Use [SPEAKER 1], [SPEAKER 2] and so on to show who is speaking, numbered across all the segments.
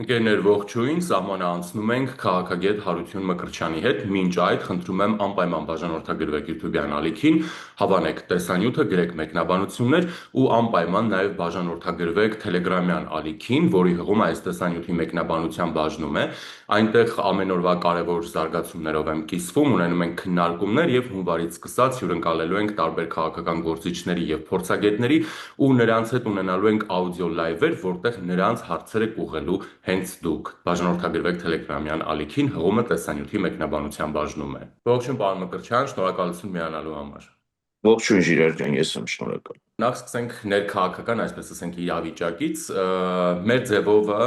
[SPEAKER 1] Ընկերներ ողջույն, սահմանը անցնում ենք քաղաքագետ Հարություն Մկրտչյանի հետ, մինչ այդ խնդրում եմ անպայման բաժանորդագրվեք YouTube-յան ալիքին, հավանեք տեսանյութը, գրեք մեկնաբանություններ ու անպայման նաև բաժանորդագրվեք Telegram-յան ալիքին, որի հղում այս տեսանյութի մեկնաբանության բաժնում է, այնտեղ ամեն օրվա կարևոր զարգացումներով եմ կիսվում, ունենում ենք քննարկումներ եւ հունվարից սկսած հյուրընկալելու ենք տարբեր քաղաքական գործիչների եւ փորձագետների ու նրանց հետ ունենալու ենք աուդիո լայվեր, որտեղ նրանց հարցերը կուղղելու հենց դուք բաժանորդագրվեք Telegram-յան ալիքին, հղումը տեսանյութի մեկնաբանության բաժնում է։ Ողջույն, պարոն Մկրտչյան, շնորհակալություն միանալու համար։
[SPEAKER 2] Ողջույն Ժիրայր ջան, ես եմ շնորհակալ։
[SPEAKER 1] Նախ սկսենք ներքաղաքական, այսպես ասենք, իրավիճակից։ Մեր ձևովը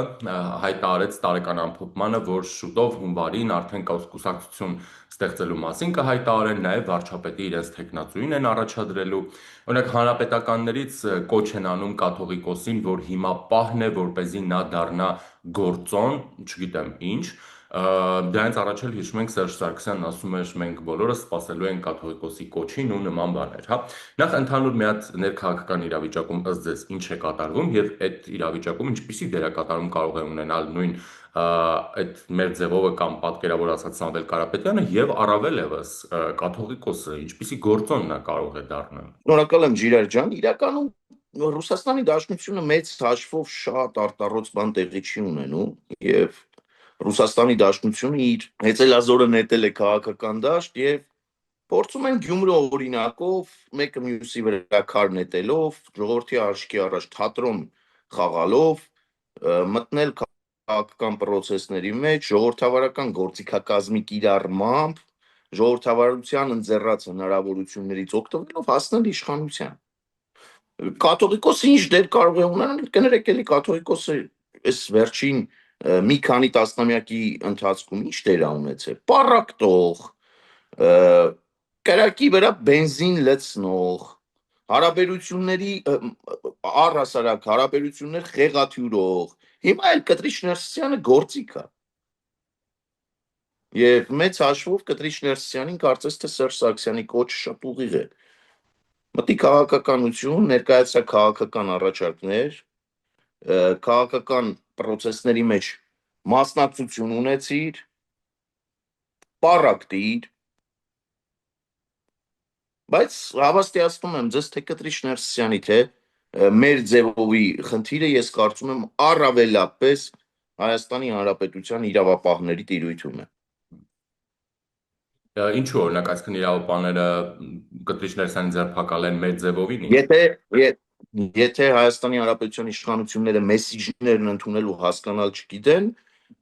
[SPEAKER 1] հայտարարեց տարեկան ամփոփմանը, որ շուտով հունվարին արդեն կուսակցություն ստեղծելու մասին կհայտարարեն, նաև վարչապետի իրենց թեկնածուին են առաջադրելու։ Օրինակ հանրապետականներից կոչ են անում կաթողիկոսին, որ հիմա պահն է, որպեսզի նա դառնա գործոն, չգիտեմ ինչ։ Դրանից առաջ էլ հիշում ենք Սերժ Սարգսյանն ասում էր մենք բոլորը սպասելու ենք կաթողիկոսի կոչին ու նման բաներ, հա։ Նախ ընդհանուր մի հատ ներքաղաքական իրավիճակում ըստ ձեզ ինչ է կատարվում եւ այդ իրավիճակում ինչպիսի դերակատարում կարող է ունենալ նույն այդ մեր ձևովը կամ պատկերավոր ասած Սամվել Կարապետյանը եւ առավել եւս կաթողիկոսը ինչպիսի գործոն նա կարող է դառնալ։
[SPEAKER 2] Շնորհակալ եմ Ժիրայր ջան, իրականում Ռուսաստանի Դաշնությունը մեծ հաշվով շատ արտառոց բան տեղի չի ունենում եւ Ռուսաստանի Դաշնությունը իր հեծելազորը նետել է քաղաքական դաշտ եւ փորձում են Գյումրու օրինակով մեկը մյուսի վրա քար նետելով, ժողովրդի աչքի առաջ թատրոն խաղալով մտնել քաղաքական process-ների մեջ, ժողովրդավարական գործիքակազմի կիրառմամբ, ժողովրդավարության ընձեռած հնարավորություններից օգտվելով հասնել իշխանության։ Կաթողիկոսը ինչ դեր կարող է ունենալ, կներեք էլի կաթողիկոսը այս վերջին մի քանի տասնամյակի ընթացքում ինչ դեր ունեցել։ Պառակտող, կրակի վրա բենզին լցնող, հարաբերությունների առհասարակ հարաբերություններ խեղաթյուրող, հիմա էլ Կտրիչ Ներսիսյանը գործիք է։ Եվ մեծ հաշվով Կտրիչ Ներսիսյանին կարծես թե Սերժ Սարգսյանի կոչը շատ ուղիղ է։ Մտի քաղաքականություն, ներկայացրա քաղաքական առաջարկներ, քաղաքական process-ների մեջ մասնակցություն ունեցիր, պառակտիր, բայց հավաստիացնում եմ ձեզ, թե Կտրիչ Ներսիսյանի, թե մեր ձևովի խնդիրը ես կարծում եմ առավելապես Հայաստանի Հանրապետության իրավապահների տիրույթում է։
[SPEAKER 1] Ինչու օրինակ այսքան իրավապահները Կտրիչ Ներսյանի ձերբակալ են մեր ձևովին։
[SPEAKER 2] Եթե Հայաստանի Հանրապետության իշխանությունները մեսիջներն ընդունել ու հասկանալ չգիտեն,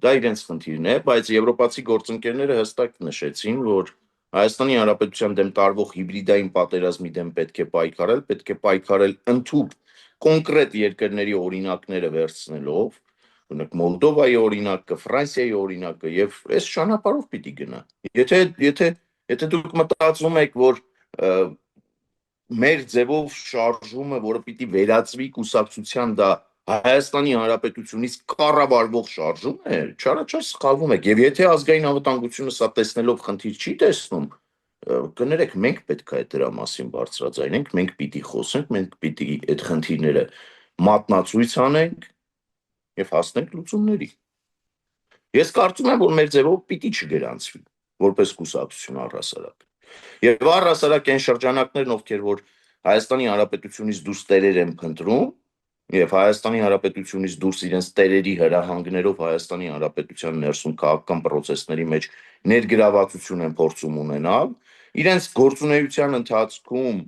[SPEAKER 2] դա իրենց խնդիրն է, բայց եվրոպացի գործընկերները հստակ նշեցին, որ Հայաստանի Հանրապետության դեմ տարվող հիբրիդային պատերազմի դեմ պետք է պայքարել ընդհուպ կոնկրետ երկրների օրինակները վերցնելով, օրինակ Մոլդովայի օրինակը, Ֆրանսիայի օրինակը եւ այս ճանապարհով պիտի գնա։ Եթե դուք մտածում եք, որ մեր ձևով շարժումը, որը պիտի վերածվի կուսակցության, դա Հայաստանի Հանրապետությունից կառավարվող շարժում է, չարաչար սխալվում եք։ Եվ եթե ազգային անվտանգությունը սա տեսնելով խնդիր չի տեսնում, կներեք, մենք պետք է դրա մասին բարձրաձայնենք, մենք պիտի խոսենք, մենք պիտի այդ խնդիրները մատնացույց անենք եւ հասնենք լուծումների։ Ես կարծում եմ, որ մեր ձևով պիտի չգրանցվի որպես կուսակցություն առհասարակ։ Եվ առհասարակ այն շրջանակներն, ովքեր որ Հայաստանի Հանրապետությունից դուրս տերեր են փնտրում եւ Հայաստանի Հանրապետությունից դուրս իրենց տերերի հրահանգներով Հայաստանի Հանրապետության ներսում քաղաքական process-ների մեջ ներգրավվածություն են փորձում ունենալ, իրենց գործունեության ընթացքում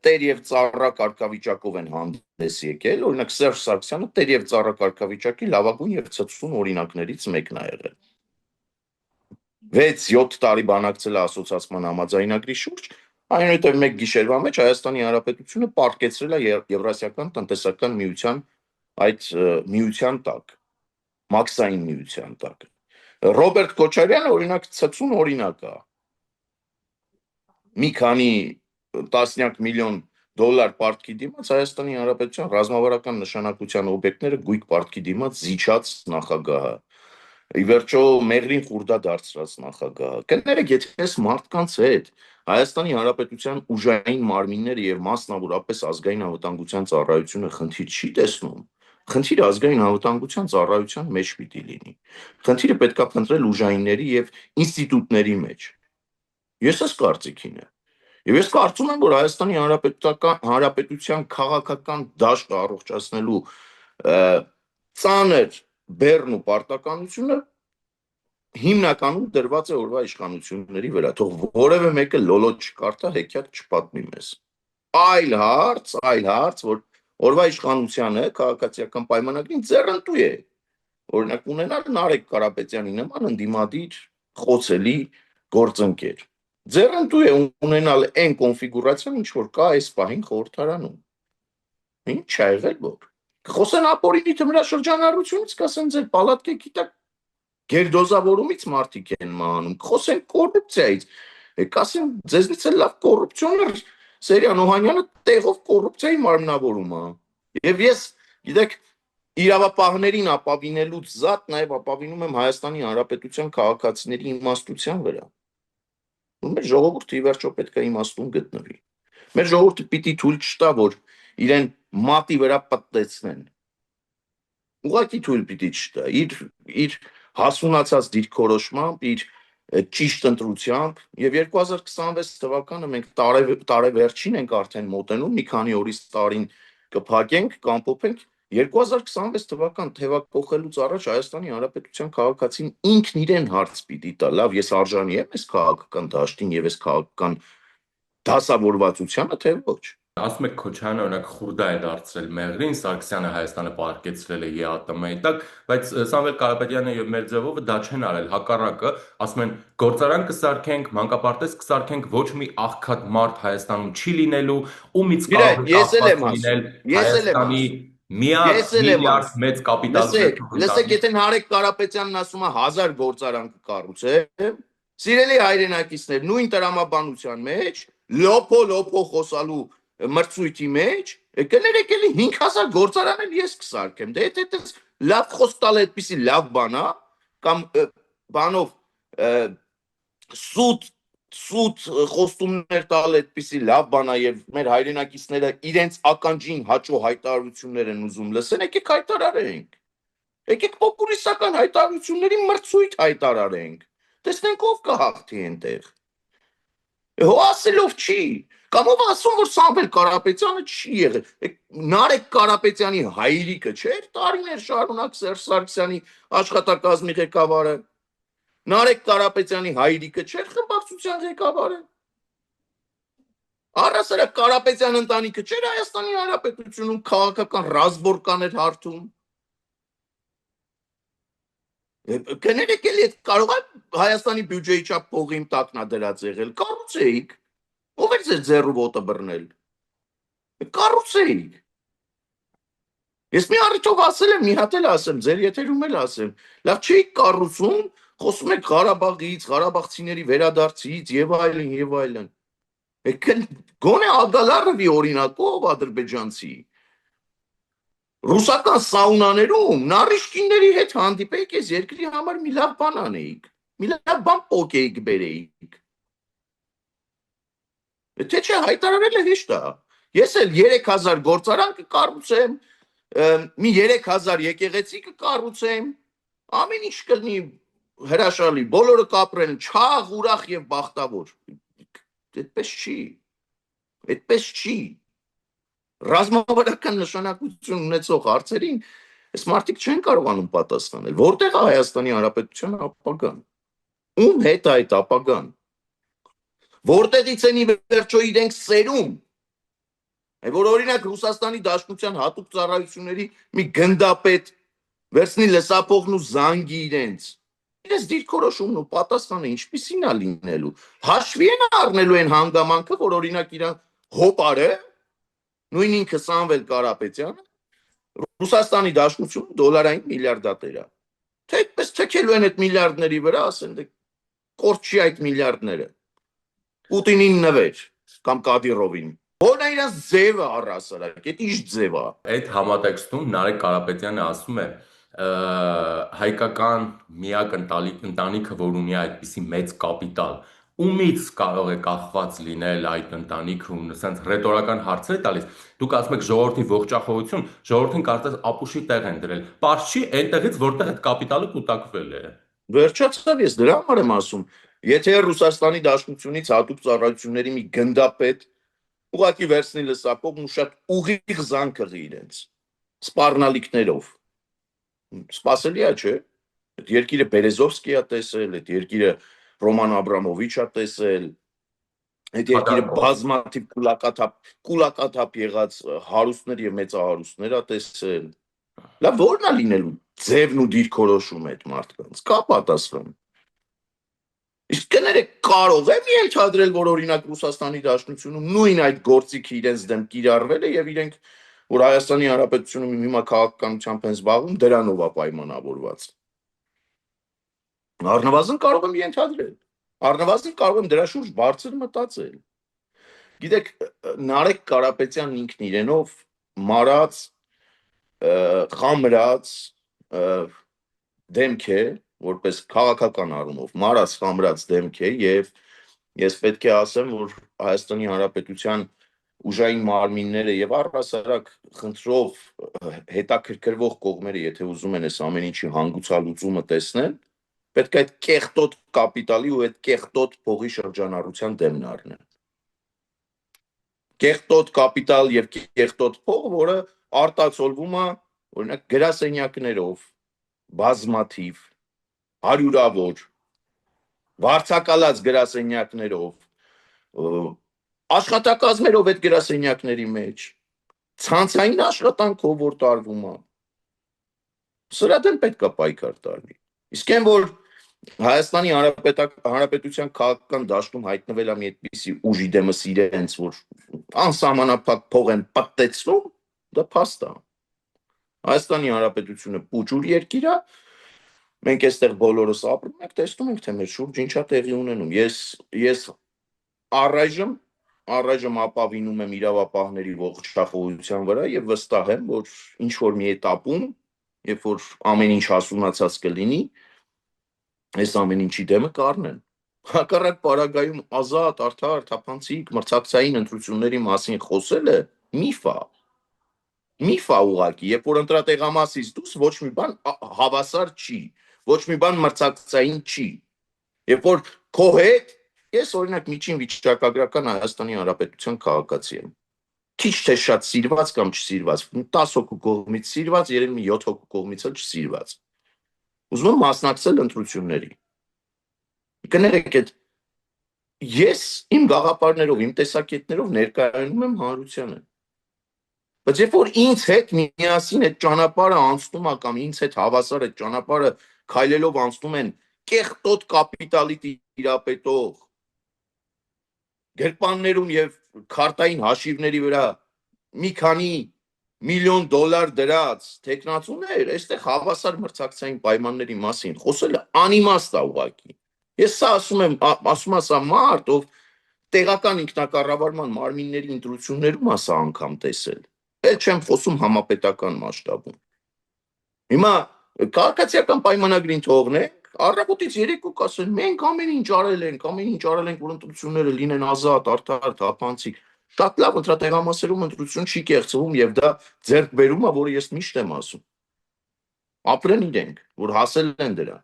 [SPEAKER 2] տեր եւ ծառա կարգավիճակով են հանդես եկել, օրինակ Սերժ Սարգսյանը տեր եւ ծառա կարգավիճակի լավագույն եւ ցցուն օրինակներից մեկն է եղել։ 6-7 տարի բանակցել է ասոցիացման համաձայնագրի շուրջ, այնուհետև մեկ գիշերվա մեջ Հայաստանի Հանրապետությունը պարտքեցրել է Եվրասիական տնտեսական միության այդ միության տակ, մաքսային միության տակ։ Ռոբերտ Քոչարյանը օրինակ ցցուն օրինակ է։ Մի քանի տասնյակ միլիոն դոլար պարտքի դիմաց Հայաստանի Հանրապետության ռազմավարական նշանակության օբյեկտները գույք պարտքի դիմաց զիջած նախագահը։ Ի վերջո մեղրին խուրդա դարձրած նախագահը։ Կներեք, եթե այս մարդկանց հետ Հայաստանի Հանրապետության ուժային մարմինները եւ մասնավորապես ազգային անվտանգության ծառայությունը խնդիր չի տեսնում, Խնդիրը ազգային անվտանգության ծառայության մեջ պիտի լինի։ Խնդիրը պետք է փնտրել ուժայինների եւ ինստիտուտների մեջ։ Ես այս կարծիքին եմ։ Եվ ես կարծում եմ, որ Հայաստանի Հանրապետության քաղաքական դաշտը առողջացնելու ծանր բեռն ու պարտականությունը հիմնականում դրված է օրվա իշխանությունների վրա։ Թող որևէ մեկը լոլոտ չկարդա, հեքիաթ չպատմի մեզ։ Այլ հարց, որ օրվա իշխանությանը քաղաքացիական պայմանագրին ձեռնտու է։ Օրինակ ունենալ Նարեկ Կարապետյանի նման ընդդիմադիր խոցելի գործընկեր։ Ձեռնտու է ունենալ այն կոնֆիգուրացիան, ինչ որ կա այս պահին խորհրդարանում։ Ինչ ա եղել որ։ Խոսեն ապօրինի թմրաշրջանառությունից, կասեն ձեր պալատկե գիտակ գերդոզավորումից մարդիկ են մահանում, խոսեն կոռուպցիայից, կասեն ձեզնից էլ լավ կոռուպցիոներ Սերյան Օհանյանը տեղով կոռուպցիայի մարմնավորում է։ Եվ ես, գիտեք, իրավապահներին ապավինելուց զատ նաև ապավինում եմ Հայաստանի Հանրապետության քաղաքացիների իմաստության վրա։ Մեր ժողովուրդը ի վերջո պետք է իմաստուն գտնվի։ Մեր ժողովուրդը պիտի թույլ չտա, որ իրեն մատի վրա պտտեցնեն։ Ուղղակի թույլ պիտի չտա, իր հասունացած դիրքորոշմամբ, իր ճիշտ ընտրությամբ, եւ 2026 թվականը մենք տարեվերջին ենք արդեն մոտենում, մի քանի օրից տարին կփակենք, կամփոփենք, 2026 թվական թեվափոխելուց առաջ Հայաստանի Հանրապետության քաղաքացին ինքն իրեն հարց պիտի տա, լավ, ես արժանի եմ այս քաղաքական դաշտին եւ այս քաղաքական դասավորվածությանը, թե ոչ։
[SPEAKER 1] Ասում եք Քոչարյանը օրինակ խուրդա է դարձրել Մեղրին, Սարգսյանը Հայաստանը պարկեցրել է ԵԱՏՄ-ի տակ, բայց Սամվել Կարապետյանը եւ Մերձևովը դա չեն արել, հակառակը, ասում են գործարան կսարքենք, մանկապարտեզ կսարքենք, ոչ մի աղքատ մարդ Հայաստանում չի լինելու, ումից կարող լինել Հայաստանի միակ միլիարդ մեծ կապիտալ։
[SPEAKER 2] Լսեք, եթե Նարեկ Կարապետյանն ասում է 1000 գործարան կկառուցեմ, սիրելի հայրենակիցներ, նույն տրամաբանության մեջ լոփո խոսալու մրցույթի մեջ կներեք էլի 5000 գործարան էլ ես կսարքեմ։ Դե եթե լավ խոսք տալ այդպիսի լավ բան է, կամ բանով սուտ խոստումներ տալ այդպիսի լավ բան է եւ մեր հայրենակիցները իրենց ականջին հաճո հայտարարություններ են ուզում լսեն, եկեք հայտարարենք։ Եկեք պոպուլիստական հայտարարությունների մրցույթ հայտարարենք։ Տեսնենք ով կհաղթի այնտեղ։ Հո ասելով չի։ Կամ ով ասում, որ Սամվել Կարապետյանը չի եղել։ Նարեկ Կարապետյանի հայրիկը չէր տարիներ շարունակ Սերժ Սարգսյանի աշխատակազմի ղեկավարը։ Նարեկ Կարապետյանի հայրիկը չէր խմբակցության ղեկավարը։ Առասարակ Կարապետյան ընտանիքը չէր Հայաստանի Հանրապետությունում քաղաքական ռազմորկաներ հարթում։ Կներեք էլի կարող է Հայաստանի բյուջեի չափ փողի տակնա դրած եղել, կառուցեիք։ Ով էր ձեր ձեռու ոտը բռնել։ Կառուցեիք։ Ես մի առիթով ասել եմ, մի հատ էլ ասեմ, ձեր եթերում էլ ասեմ, լավ չի կառուցում, խոսում եք Ղարաբաղից, ղարաբաղցիների վերադարձից եւ այլն եւ այլն։ Գոնե Ագալարովի օրինակով ադրբեջանցի ռուսական սաունաներում նարիշկինների հետ հանդիպեիք, ես երկրի համար մի լավ բան անեիք, մի լավ բան պոկեիք բերեիք։ Թե չէ հայտարարելը հեշտ է։ Ես էլ 3000 գործարան կկառուցեմ, մի 3000 եկեղեցի կկառուցեմ, ամեն ինչ կլինի հրաշալի, բոլորը կապրեն չաղ, ուրախ եւ բախտավոր։ Այդպես չի։ Այդպես չի։ Ռազմավարական նշանակություն ունեցող հարցերին այս մարդիկ չեն կարողանում պատասխանել։ Որտեղ է Հայաստանի Հանրապետության ապագան։ Ում հետ է այդ ապագան։ Որտեղից են ի վերջո իրենք սերում։ Որ օրինակ Ռուսաստանի Դաշնության հատուկ ծառայությունների մի գնդապետ վերցնի լսափողն ու զանգի իրենց։ Իրենց դիրքորոշումն ու պատասխանը ինչպիսին է լինելու։ Հաշվի են առնելու այն հանգամանքը, որ օրինակ իրան հոպարը նույն ինքը Սամվել Կարապետյանը Ռուսաստանի Դաշնությունը դոլարային միլիարդատեր է։ Թե այդպես թքելու են այդ միլիարդների վրա, ասեն դե կորչի այդ միլիարդները։ Պուտինին նվեր կամ Կադիրովին։ Որն է իրաց ձևը առասարակ, այդ ինչ ձև է։
[SPEAKER 1] Այդ համատեքստում Նարեկ Կարապետյանը ասում է հայկական միակ ընտանիքը, որ ունի այդպիսի մեծ կապիտալ, ումից կարող է կախված լինել այդ ընտանիքը ու սենց ռետորական հարցեր տալիս, դուք ասում եք ժողովրդի ողջախոհություն, ժողովրդին կարծես ապուշի տեղ են դրել։ Պարզ չի այնտեղից, որտեղ այդ կապիտալը կուտակվել է։
[SPEAKER 2] Վերջացավ, ես դրա համար եմ ասում, եթե Ռուսաստանի Դաշնությունից հատուկ ծառայությունների մի գնդապետ ուղղակի վերցնի լսակողն ու շատ ուղիղ զանգ կղի իրենց սպառնալիքներով, սպասելի է, չէ՞։ Այդ երկիրը Բերեզովսկի է տեսել, այդ երկիրը Ռոման Աբրամովիչ է տեսել, այդ երկիրը բազմաթիվ կուլակաթափ եղած հարուստներ եւ մեծահարուստներ է տեսել։ Լավ, ո՞րն է լինելու ձևն ու դիրքորոշումը այդ մարդկանց։ Կա պատասխան։ Իսկ կներեք, կարող եմ ենթադրել, որ օրինակ Ռուսաստանի Դաշնությունում նույն այդ գործիքը իրենց դեմ կիրառվել է եւ իրենք, որ Հայաստանի Հանրապետությունում հիմա քաղաքականությամբ են զբաղվում, դրանով է պայմանավորված։ Առնվազն կարող եմ ենթադրել։ Առնվազն կարող եմ դրա շուրջ բարձր մտածել։ Գիտեք, Նարեկ Կարապետյանն ինքն իրենով մարած, խամրած դեմք է, որպես քաղաքական առումով մարած խամրած դեմք է եւ ես պետք է ասեմ, որ Հայաստանի Հանրապետության ուժային մարմինները եւ առհասարակ խնդրով հետաքրքրվող կողմերը, եթե ուզում են այս ամեն ինչի հանգուցալուծումը տեսնել, պետք է այդ կեղտոտ կապիտալի ու այդ կեղտոտ փողի շրջանառության դեմն առնեն։ Կեղտոտ կապիտալ եւ կեղտոտ փող, որը արտացոլվում է օրինակ գրասենյակներով, բազմաթիվ, հարյուրավոր, վարձակալած գրասենյակներով, աշխատակազմերով այդ գրասենյակների մեջ, ցանցային աշխատանքով, որ տարվում է։ Սրա դեմ պետք է պայքար տարվի։ Իսկ այն, որ Հայաստանի Հանրապետության քաղաքական դաշտում հայտնվել է մի այդպիսի ուժի դեմս իրենց, որ անսահմանափակ փող են պատտեցնում, դա փաստ է։ Հայաստանի Հանրապետությունը պուճուր երկիր է, մենք այստեղ բոլորս ապրում ենք, տեսնում ենք, թե մեր շուրջ ինչա տեղի ունենում։ Ես առայժմ ապավինում եմ իրավապահների ողջախոհության վրա եւ վստահ եմ, որ ինչ որ մի этаպում, երբ որ ամեն ինչ հասունացած կլինի, այս ամեն ինչի դեմը կառնեն։ Հակառակ պարագայում ազատ, արդար, թափանցիկ, մրցակցային ընտրությունների մասին խոսելը միֆ է։ Միֆ է ուղղակի, երբ որ ընտրատեղամասից դուրս ոչ մի բան հավասար չի, ոչ մի բան մրցակցային չի։ Երբ որ քո հետ ես օրինակ միջին վիճակագրական Հայաստանի Հանրապետության քաղաքացի եմ։ Քիչ թե շատ սիրված կամ չսիրված, 10 հոգու կողմից սիրված, երևի 7 հոգու կողմից էլ չսիրված։ Ուզում եմ մասնակցել ընտրությունների։ Կներեք, այդ ես իմ գաղափարներով, իմ տեսակետներով ներկայանում եմ հանրությանը։ Բայց երբ որ ինձ հետ միասին այդ ճանապարհը անցնում է կամ ինձ հետ հավասար այդ ճանապարհը քայլելով անցնում են կեղտոտ կապիտալի տիրապետող գերպաններում եւ քարտային հաշիվների վրա մի քանի միլիոն $, դրած տեխնացուներ, այստեղ հավասար մրցակցային պայմանների մասին խոսելը անիմաստ է ուղղակի։ Ես սա ասում եմ սա մարդ, ով տեղական ինքնակառավարման մարմինների ընտրություններում է սա անգամ տեսել։ Էլ չեմ խոսում համապետական մասշտաբում։ Հիմա քաղաքացիական պայմանագրին թողնենք, առավոտից երեկո կասեն, մենք ամեն ինչ արել ենք, որ ընտրությունները լինեն ազատ, արդար, թափանցիկ։ Շատ լավ, ընտրատեղամասերում ընտրություն չի կեղծվում եւ դա ձեռքբերում է, որը ես միշտ եմ ասում։ Ապրեն իրենք, որ հասել են դրան։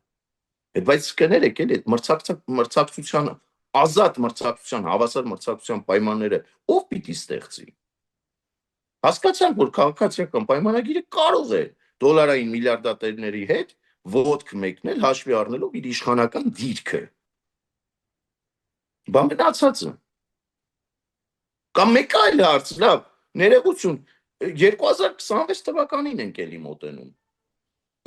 [SPEAKER 2] Բայց կներեք, էլի այդ մրցակցության, ազատ մրցակցության, հավասար մրցակցության պայմանները ով պիտի ստեղծի։ Հասկացանք, որ քաղաքացիական պայմանագիրը կարող է դոլարային միլիարդատերների հետ ոտք մեկնել, հաշվի առնելով իր իշխանական դիրքը։ Բան մնացածը։ Կամ մեկ այլ հարց, լավ, ներողություն, 2026 թվականին ենք էլի մոտենում։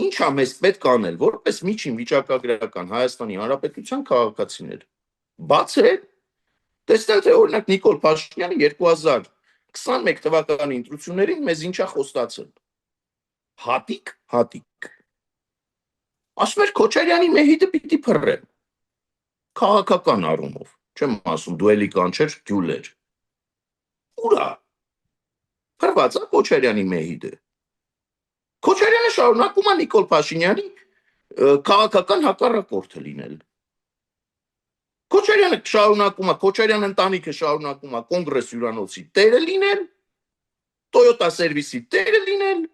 [SPEAKER 2] Ինչ է մեզ պետք անել, որպես միջին վիճակագրական Հայաստանի Հանրապետության քաղաքացիներ։ Բացել, տեսնել, թե օրինակ Նիկոլ Փաշինյանը 2021 թվականի ընտրություններին մեզ ինչա խոստացել։ Հատիկ։ Ասում էր Քոչարյանի մեհիդը պիտի փռեն։ Քաղաքական առումով, չեմ ասում դուելի կանչեր, գյուլեր։ Ուրա։ Փռված է Քոչարյանի մեհիդը։ Քոչարյանը շարունակում է Նիկոլ Փաշինյանի քաղաքական հակառակորդը լինել։ Քոչարյանը շարունակում է, Քոչարյան ընտանիքը շարունակում է կոնգրես հյուրանոցի տերը լինել, Toyota սերվիսի տերը լինել,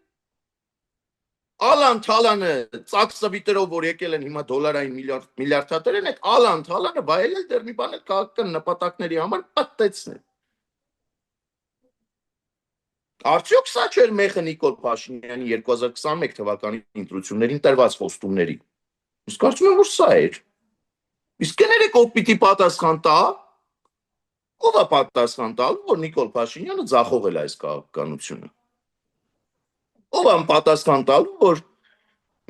[SPEAKER 2] Ալան Թալանը ծախսավիտերով որ եկել են հիմա դոլարային միլիարդատեր են, այդ Ալան Թալանը վայելել դեռ մի բան էլ քաղաքական նպատակների համար պատտեցնել։ Արդյոք սա չէր մեխը Նիկոլ Փաշինյանի 2021 թվականի ընտրություններին տրված խոստումների։ Իսկ կարծում եմ որ սա էր։ Իսկ կներեք ով պիտի պատասխան տա։ Ով է պատասխան տալու, որ Նիկոլ Փաշինյանը ձախողել է այս քաղաքականությունը։ Ով է պատասխան տալու, որ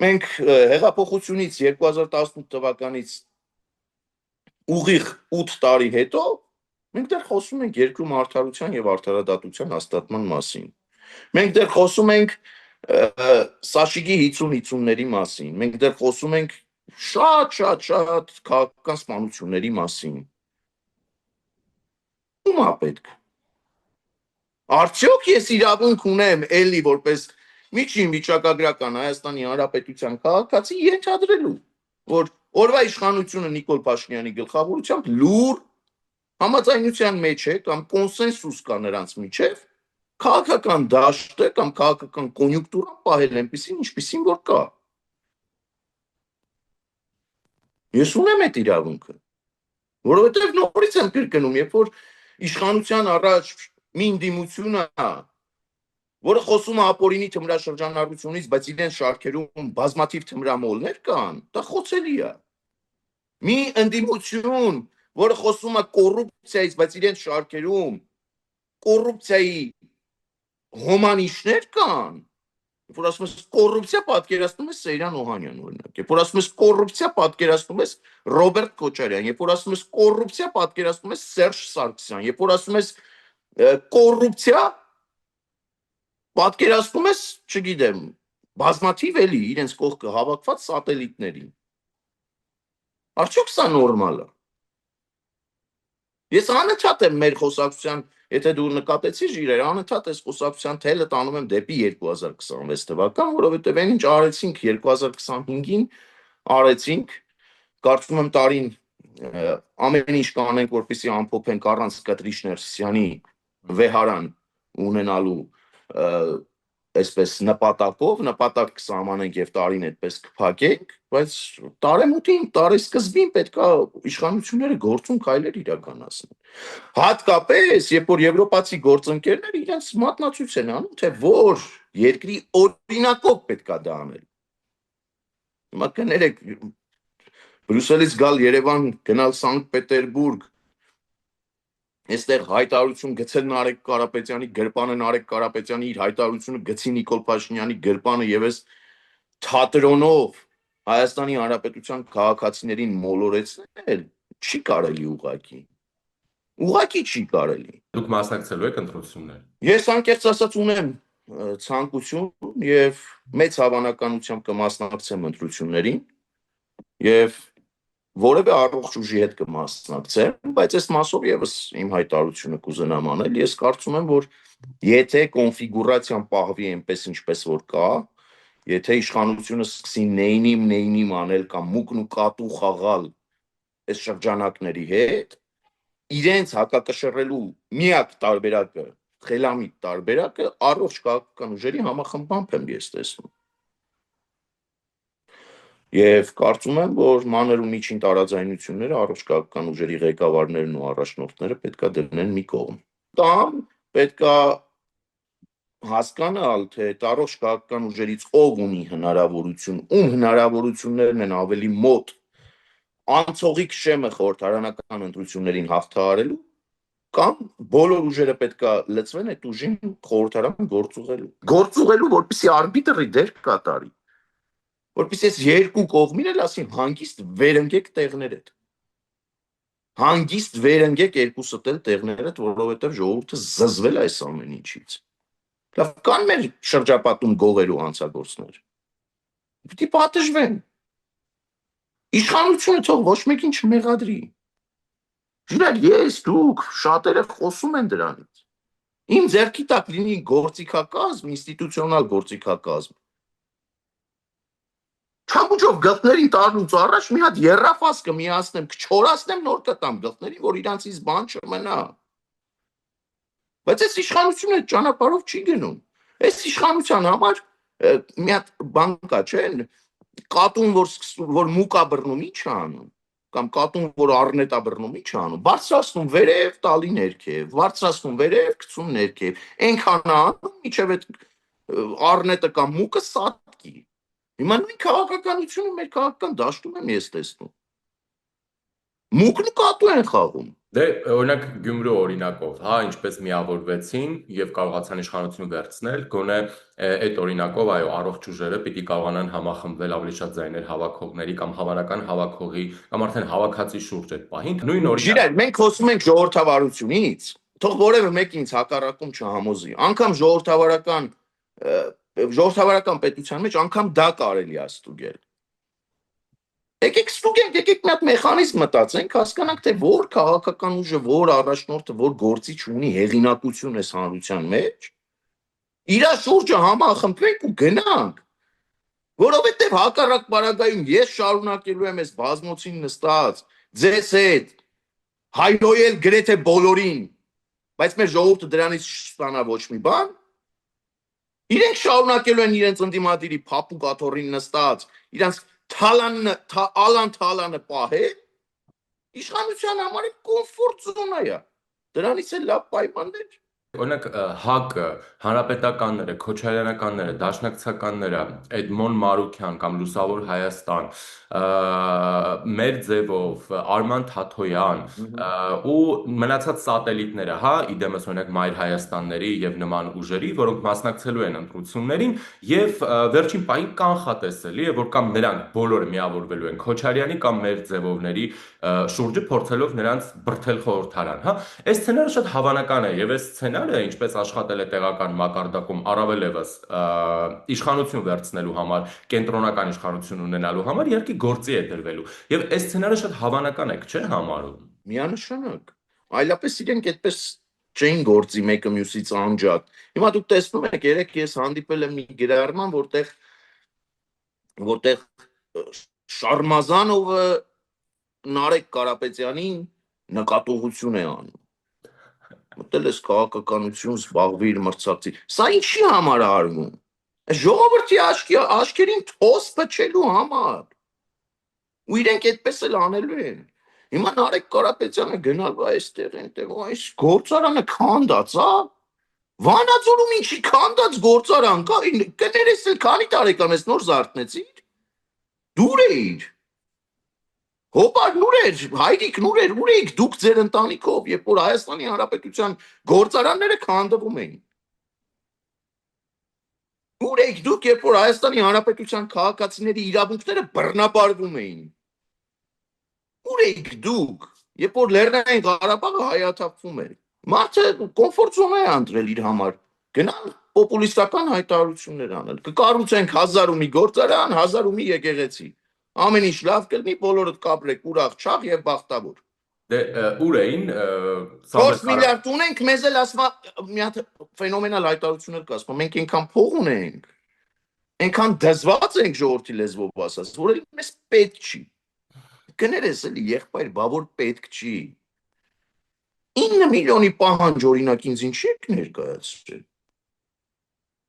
[SPEAKER 2] մենք հեղափոխությունից 2018 թվականից ուղիղ 8 տարի հետո մենք դեռ խոսում ենք երկրում արդարության եւ արդարադատության հաստատման մասին։ Մենք դեռ խոսում ենք Սաշիգի 50-50-ների մասին։ Մենք դեռ խոսում ենք շատ քաղաքական սպանությունների մասին։ Ում է պետք։ Արդյոք ես իրավունք ունեմ էլի որպես միջին վիճակագրական Հայաստանի Հանրապետության քաղաքացի ենթադրելու, որ օրվա իշխանությունը Նիկոլ Փաշինյանի գլխավորությամբ լուր համաձայնության մեջ է կամ կոնսենսուս կա նրանց միջև քաղաքական դաշտը կամ քաղաքական կոնյունկտուրան պահել այնպեսին, ինչպեսին որ կա։ Ես ունեմ այդ իրավունքը, որովհետև նորից եմ կրկնում, երբ որ իշխանության առաջ մի ընդդիմություն է, որը խոսում է ապօրինի թմրաշրջանառությունից, բայց իրենց շարքերում բազմաթիվ թմրամոլներ կան, դա խոցելի է։ Մի ընդդիմություն, որը խոսում է կոռուպցիայից, բայց իրենց շարքերում կոռուպցիայի հոմանիշներ կան, որ ասում ես կոռուպցիա պատկերացնում ես Սեյրան Օհանյան օրինակ, երբ որ ասում ես կոռուպցիա պատկերացնում ես Ռոբերտ Քոչարյան, երբ որ ասում ես կոռուպցիա պատկերացնում ես Սերժ Սարգսյան, երբ որ ասում ես կոռուպցիա պատկերացնում ես, չգիտեմ, բազմաթիվ էլի իրենց կողքը հավաքված սատելիտներին։ Արդյոք սա նորմալ է։ Ես անընդհատ եմ մեր խոսակցության, եթե դու նկատեցիր իրեր, անընդհատ այս խոսակցության թելը տանում եմ դեպի 2026 թվական, որովհետև այն ինչ արեցինք 2025-ին, արեցինք, կարծում եմ տարին ամեն ինչ կանենք, որպեսզի ամփոփենք առանց Կտրիշ Ներսիսյանի վեհարան ունենալու այսպես նպատակ կսահմանենք եւ տարին այդպես կփակենք, բայց տարեմուտին, տարեսկզբին պետքա իշխանությունները գործուն քայլեր իրականացնեն։ Հատկապես, երբ որ եվրոպացի գործընկերները իրենց մատնացույց են անում, թե որ երկրի օրինակով պետքա դա անել։ Հիմա կներեք, Բրյուսելից գալ Երևան, գնալ Սանկտ Պետերբուրգ, այստեղ հայտարարություն գցել Նարեկ Կարապետյանի գրպանը, Նարեկ Կարապետյանի իր հայտարարությունը գցի Նիկոլ Փաշինյանի գրպանը եւ այս թատրոնով Հայաստանի Հանրապետության քաղաքացիներին մոլորեցնել չի կարելի ուղղակի։ Ուղղակի չի կարելի։
[SPEAKER 1] Դուք մասնակցելու եք ընտրություններ։
[SPEAKER 2] Ես անկեղծ ասած ունեմ ցանկություն եւ մեծ հավանականությամբ կմասնակցեմ ընտրություններին եւ որևէ առողջ ուժի հետ կմասնակցեմ, բայց այս մասով եւս իմ հայտարարությունը կուզենամ անել։ Ես կարծում եմ, որ եթե կոնֆիգուրացիան պահվի այնպես ինչպես որ կա, եթե իշխանությունը սկսի նեյնիմ անել կամ մուկն ու կատու խաղալ այս շրջանակների հետ, իրենց հակակշռելու միակ տարբերակը, խելամիտ տարբերակը առողջ քաղաքական ուժերի համախմբամբ եմ ես տեսնում։ Եվ կարծում եմ, որ մանր ու միջին տարաձայնությունները առողջ քաղաքական ուժերի ղեկավարներն ու առաջնորդները պետքա դնեն մի կողմ։ Կամ պետքա հասկանալ, թե առողջ քաղաքական ուժերից ով ունի հնարավորություն, ում հնարավորություններն են ավելի մոտ անցողիկ շեմը խորհրդարանական ընտրություններին հաղթահարելու, կամ բոլոր ուժերը պետքա լծվեն այդ ուժին խորհրդարան գործուղելու, որպեսզի արբիտրի դեր կատարի։ Որպես ես երկու կողմին էլ ասին հանգիստ վերընկեք տեղներդ։ Հանգիստ վերընկեք երկուսդ էլ տեղներդ, որովհետև ժողովուրդը զզվել է այս ամեն ինչից։ Լավ, կան մեր շրջապատում գողեր ու հանցագործներ։ Պիտի պատժվեն։ Իշխանությունը թող ոչ մեկին չմեղադրի։ Ժուրել, ես, դուք, շատերը խոսում են դրանից։ Իմ ձեռքի տակ լինի գործիքակազմ, ինստիտուցիոնալ գործիքակազմ։ Չամուճով գլխներին տառնուց առաջ մի հատ երրաֆաս կմիացնեմ, կչորացնեմ, նոր կտամ գլխներին, որ իրանցից բան չմնա։ Բայց այս իշխանությունը այդ ճանապարհով չի գնում։ Այս իշխանության համար մի հատ բան կա, չէ՞, կատուն, որ մուկա բռնում, ի՞նչ է անում, կամ կատուն, որ առնետա բռնում, ի՞նչ է անում, բարձրացնում վերև, տալի ներքև, բարձրացնում վերև, գցում ներքև, այնքան է անում, մինչև այդ առնետը կամ մուկը սատկի։ Հիմա նույն քաղաքականությունը մեր քաղաքական դաշտում եմ ես տեսնում։ Մուկն ու կատու են խաղում։
[SPEAKER 1] Դե օրինակ Գյումրու օրինակով, հա, ինչպես միավորվեցին եւ կարողացան իշխանություն վերցնել, գոնե այդ օրինակով, այո, առողջ ուժերը պիտի կարողանան համախմբվել ավելի շատ ձայներ հավաքողների կամ հավանական հավաքողի կամ արդեն հավաքածի շուրջ այդ պահին։ Նույն օրինակ։
[SPEAKER 2] Ջիրայր, մենք խոսում ենք ժողովրդավարությունից, թող որևէ մեկը ինձ հակառակում չհամոզի։ Անկամ ժողովրդավարական պետության մեջ անգամ դա կարելի է ստուգել։ Եկեք ստուգենք, եկեք մի հատ մեխանիզմ մտածենք, հասկանանք, թե որ քաղաքական ուժը, որ առաջնորդը, որ գործիչ ունի հեղինակություն այս հանրության մեջ, իր շուրջը համախմբվենք ու գնանք։ Որովհետև հակառակ պարագայում ես շարունակելու եմ այս բազմոցին նստած, ձեզ հետ հայրոյել գրեթե բոլորին, բայց մեր ժողովուրդը դրանից չստանա ոչ մի բան։ Իրենք շարունակելու են իրենց ընդդիմադիրի փափուկ աթոռին նստած, իրենց թալանը պահել, իշխանության համար կոմֆորտ զոնա է։ Դրանից էլ լավ պայմաններ։
[SPEAKER 1] Օրինակ ՀԱԿ-ը, հանրապետականները, քոչարյանականները, դաշնակցականները, Էդմոն Մարուքյան կամ Լուսավոր Հայաստան, մեր ձևով Արման Թաթոյան ու մնացած սատելիտները, հա, իդեմս օրինակ Մայր Հայաստանների եւ նման ուժերի, որոնք մասնակցելու են ընտրություններին եւ վերջին պահին կանխատեսելի է, որ կամ նրանք բոլորը միավորվելու են Քոչարյանի կամ մեր ձևովների շուրջը փորձելով նրանց բրթել խորհրդարան, հա։ Այս սցենարը շատ հավանական է եւ այս սցենարը, ինչպես աշխատել է տեղական մակարդակում, առավել եւս իշխանություն վերցնելու համար, կենտրոնական իշխանություն ունենալու համար, իհարկե գործի է դրվելու։ Եվ այս սցենարը շատ հավանական է, չէ՞ համարում։
[SPEAKER 2] Միանշանակ։ Այլապես իրենք այդպես չէին գործի մեկը մյուսից անջատ։ Հիմա դուք տեսնում եք, երեք ես հանդիպել եմ մի գրառման, որտեղ Շարմազանովը Նարեկ Կարապետյանին նկատողություն է անում։ Մտել ես քաղաքականություն, զբաղվիր, մրցակցի։ Սա ինչի համար է արվում։ Ժողովրդի աչքերին թոս փչելու համար։ Ու իրենք այդպես էլ անելու են։ Հիմա Նարեկ Կարապետյանը գնալու է այստեղ, այնտեղ, այս գործարանը քանդած, հա։ Վանաձորում ինչի քանդած գործարան կա, կներես էլ քանի տարեկան ես նոր զարթնեցիր։ Դուր էիր։ Հոպար նուրեր, հայրիկ նուրեր, ուր էիք դուք ձեր ընտանիքով, երբ որ Հայաստանի Հանրապետության գործարանները քանդվում էին։ Ուր էիք դուք, երբ որ Հայաստանի Հանրապետության քաղաքացիների իրավունքները բռնաբարվում էին։ Ուր էիք դուք, երբ որ Լեռնային Ղարաբաղը հայաթափվում էր։ Մարդը կոմֆորտ զոնա է ընտրել իր համար։ Գնալ պոպուլիստական հայտարարություններ անել։ Կկառուցենք 1000 ու մի գործարան, 1000 ու մի եկեղեցի։ Ամեն ինչ լավ կլինի, բոլորդ կապրեք ուրախ, չաղ եւ բախտավոր։
[SPEAKER 1] Դե ուր էին
[SPEAKER 2] 4 միլիարդ ունենք, մեզ էլ ասма մի հատ ֆենոմենալ հայտարարություններ կա, ասма մենք այնքան փող ունենք, այնքան դզված ենք ժողովրդի լեզվով ասած, որ մեզ պետք չի։ Կներես էլի եղբայր, բա որ պետք չի։ 9 միլիոնի պահանջ օրինակ ինձ ինչի եք ներկայացրել։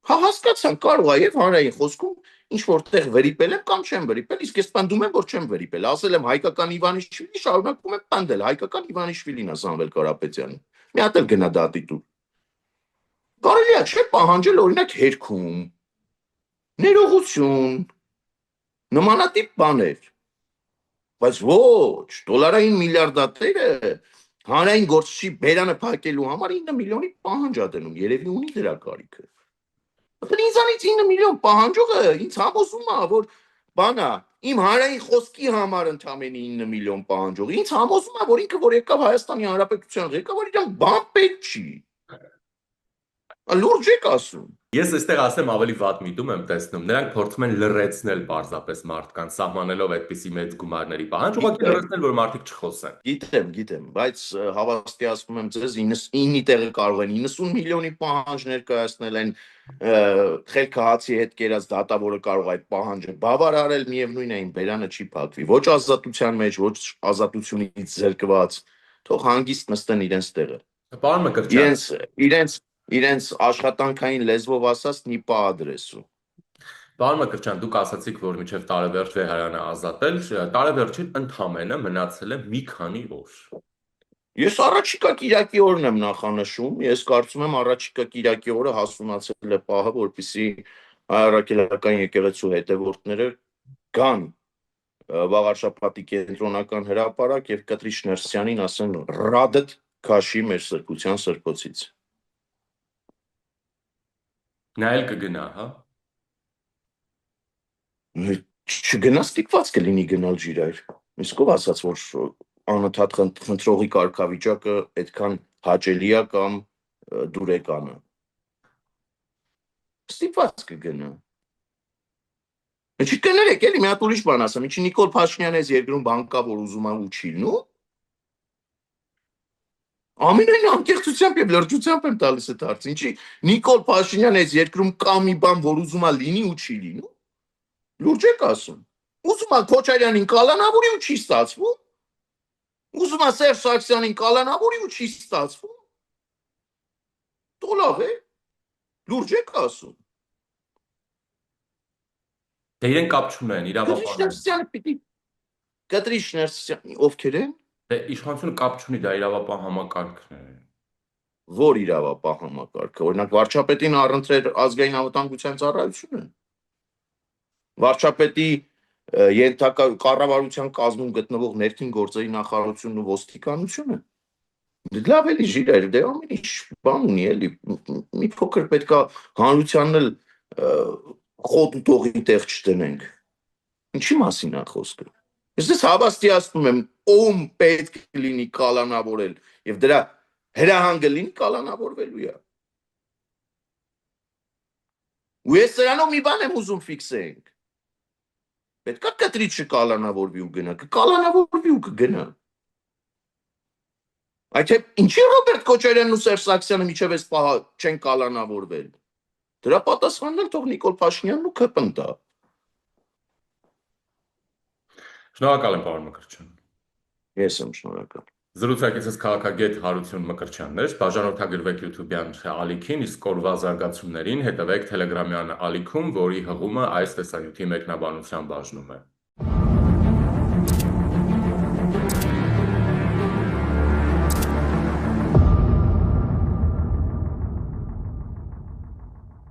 [SPEAKER 2] Հա հասկացան, կարող է եւ հանրային խոսքում ինչ որտեղ վերիպել եմ կամ չեմ վերիպել, իսկ ես պնդում եմ, որ չեմ վերիպել։ Ասել եմ Հայկական Իվանիշվիլի, շարունակում եմ պնդել Հայկական Իվանիշվիլին է Սամվել Կարապետյանը։ Մի հատ էլ գնա դատի տուր։ Կարելի է չէ պահանջել օրինակ հերքում, ներողություն, նմանատիպ բաներ։ Բայց ոչ, դոլարային միլիարդատերը հանրային գործչի բերանը փակելու համար 9 միլիոնի պահանջ ա դնում, երևի ունի դրա կարիքը։ Ինձանից 9 միլիոն պահանջողը ինձ համոզում է, որ բանա, իմ հանրային խոսքի համար ընդամենը 9 միլիոն պահանջող, ինձ համոզում է, որ ինքը որ եկավ Հայաստանի Հանրապետության ղեկավար, իրան բան պետք չի։ Լուրջ եք ասում։
[SPEAKER 1] Ես այստեղ ասեմ ավելի վատ միտում եմ տեսնում։ Նրանք փորձում են լրացնել պարզապես մարդկանց, սահմանելով այդպիսի մեծ գումարների պահանջ, ուղղակի
[SPEAKER 2] Գիտեմ,
[SPEAKER 1] լրացնել, որ մարդիկ չխոսեն։
[SPEAKER 2] գիտեմ, բայց հավաստիացնում եմ ձեզ 9-ի տեղը կարող են 90 միլիոնի պահանջ ներկայացնել են խելքը հացի հետ կերած դատավորը կարող այդ պահանջը բավարարել, միևնույն է այն բերանը չի փակվի։ Ոչ ազատության մեջ, ոչ ազատությունից զրկված, թող հանգիստ նստեն իրենց տեղը։
[SPEAKER 1] Պարոն Մկրտչյան,
[SPEAKER 2] Իրենց իրենց իրենց աշխատանքային լեզվով ասած նիպա ադրեսու։
[SPEAKER 1] Պարոն Մկրտչյան, դուք ասացիք, որ մինչև տարեվերջ Վեհարյանը ազատել, տարեվերջին ընդամենը մնացել է մի քանի օր։
[SPEAKER 2] Ես առաջիկա Կիրակի օրն եմ նախանշում, ես կարծում եմ առաջիկա Կիրակի օրը հասունացել է պահը, որպեսզի հայ-առաքելական եկեղեցու հետևորդները գան Վաղարշապատի կենտրոնական հրապարակ եւ Կտրիչ Ներսյանին ասեն ռադդ քաշի մեր սրբության սրբոցից։
[SPEAKER 1] Նա էլ կգնա, հա։
[SPEAKER 2] Չգնա ստիպված կլինի գնալ Ժիրայր։ Իսկ ով ասաց, որ անընդհատ խնդրողի կարգավիճակը այդքան հաճելի է կամ դուրեկանը։ Ստիպված կգնա։ Չի կներեք, էլի մի հատ ուրիշ բան ասեմ, ինչի Նիկոլ Փաշինյանը այս երկրում բանկավոր ուզում է ուչիլնու։ Ամենայն անկեղծությամբ եւ լրջությամբ եմ տալիս այդ հարցը։ Ինչի Նիկոլ Փաշինյանը այս երկրում կա մի բան, որ ուզում է լինի ու չի լինում։ Լուրջ եք ասում։ Ուզում է Քոչարյանին կալանավորի ու չի ստացվում։ Ուզում է Սերժ Սարգսյանին կալանավորի ու չի ստացվում։ Տոլավ է։ Լուրջ եք ասում։
[SPEAKER 1] Դե իրեն կապ չունեն, իրավապահ։
[SPEAKER 2] Կտրիչ Ներսյանը ովքեր են։
[SPEAKER 1] Դե իշխանությունը կապ չունի, դա իրավապահ համակարգն է։
[SPEAKER 2] Որ իրավապահ համակարգը, օրինակ վարչապետին առընտրել ազգային անվտանգության ծառայությունը։ Վարչապետի ենթակա կառավարության կազմում գտնվող ներքին գործերի նախարարությունն ու ոստիկանությունը։ Լավ էլի Ժիրայր, դե ամեն ինչ բան ունի էլի։ Մի փոքր պետքա հանրությանն էլ խոտ ու տողի տեղ չտնենք։ Ինչի մասին է խոսքը։ Ես դες հավաստիացնում եմ, ում պետք լինի կալանավորել եւ դրա հրահանգը լինի կալանավորվելու է։ Ու ես սրանով մի բան եմ ուզում ֆիքսենք։ Պետքա Կտրիչը կալանավորվի ու գնա, կկալանավորվի ու կգնա։ Այդ թե ինչի Ռոբերտ Քոչարյանն ու Սերժ Սարգսյանը միջև էս պահը չեն կալանավորվել։ Դրա պատասխանն էլ թող Նիկոլ Փաշինյանն ու ԿՊ-ն տա։
[SPEAKER 1] Շնորհակալ եմ, պարոն Մկրտչյան։
[SPEAKER 2] Ես եմ շնորհակալ։
[SPEAKER 1] Զրուցակիցս քաղաքագետ Հարություն Մկրտչյանն էր, բաժանորդագրվեք YouTube-յան ալիքին, իսկ օրվա զարգացումներին հետևեք Telegram-յան ալիքում, որի հղումը այս տեսանյութի մեկնաբանության բաժնում է։